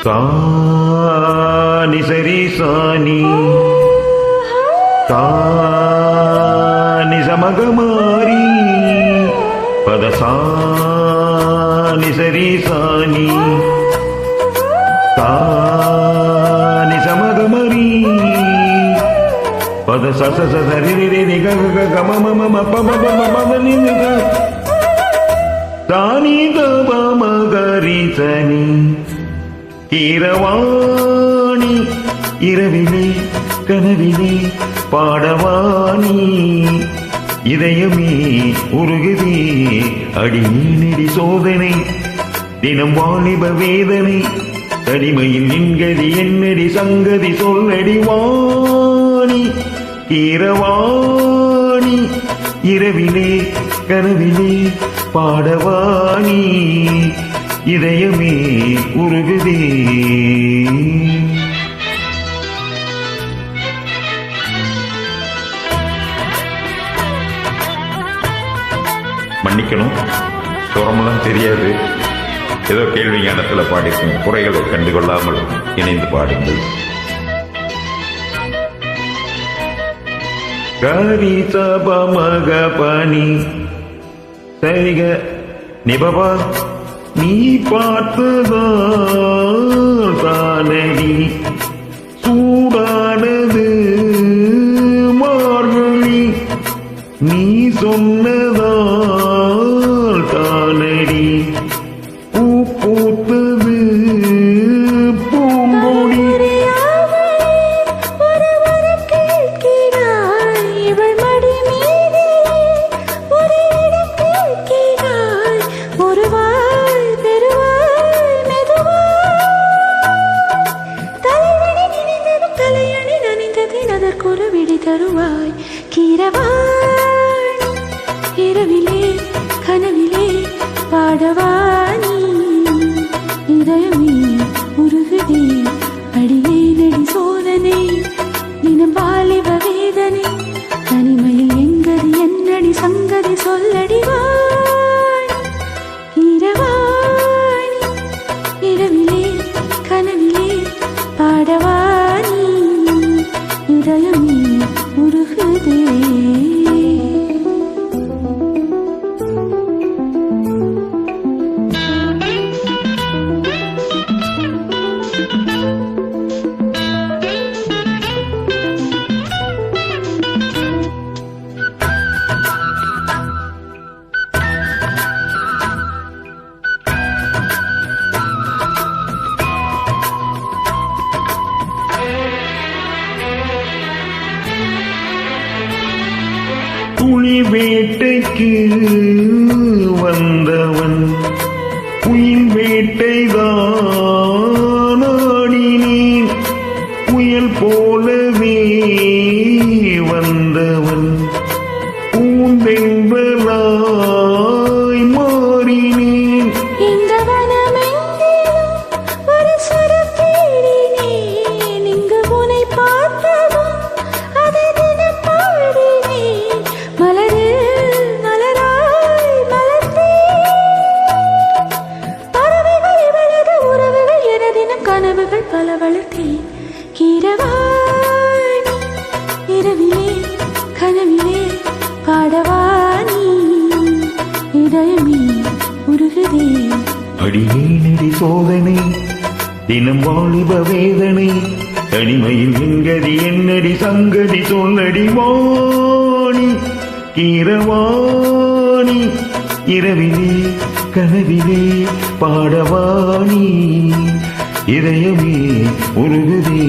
சானி சரி சானி சானி சமகமாரி பத சானி சரி சானி சானி சமகமரி பத சச சரி ரி க க ம ம ம ப ப ப ப நி க சானி த ப ம க ரி சனி கீரவாணி இரவிலே கனவிலே பாடவாணி இதயமே உருகுதே அடிநெடி சோதனை தினம் வாலிப வேதனை தனிமையில் நின்கதி என்னடி சங்கதி சொல்லடி வாணி கீரவாணி இரவிலே கனவிலே பாடவாணி இதயமே உருகுதே. மன்னிக்கணும், சுரமெல்லாம் தெரியாது, ஏதோ கேள்வி ஞானத்தில் பாடிக்கும், குறைகளை கண்டுகொள்ளாமல் இணைந்து பாடுங்கள். கரி சப மக பனி சரிக நிபவா நீ பார்த்ததால் தானடி சூடானது மார்கழி நீ சொன்னதால் தானடி பூ பூத்தது பூங்கொடி. அதற்கொரு விடை தருவாய் கீரவாணி இரவிலே கனவிலே பாடவாணி இதயமே உருகுதே அடியே நடி சோதனை தினம் வாலிப வேதனை தனிமையில் எங்கதி என்னடி சங்கதி சொல்லடி வாணி கீரவாணி இரவிலே கனவிலே பாடவாணி இதயமே உருகுதே. புலி வேட்டைக்கு வந்தவன் புயல் வேட்டைதான் ஆடினேன், புயல் போலவே வந்தவன் பூந்தென்றலாய் மாறினேன். இந்த வனமெங்கிலும் ஒரு சுரம் தேடினேன், இங்கு உன்னை பார்த்ததும் அதை தினம் பாடினேன். மலரில் மலராய் மலர்ந்தேன், பறவைகள் இவளது உறவுகள் என தினம் கனவுகள் பல வளர்த்தேன். கீரவாணி இரவிலே கனவிலே பாடவாணி இதயமே உருகுதே அடியேனடி சோதனை தினம் வாலிப வேதனை தனிமையில் எங்கதி என்னடி சங்கதி சொல்லடி வாணி கீரவாணி இரவிலே கனவிலே பாடவாணி இதயமே உருகுதே.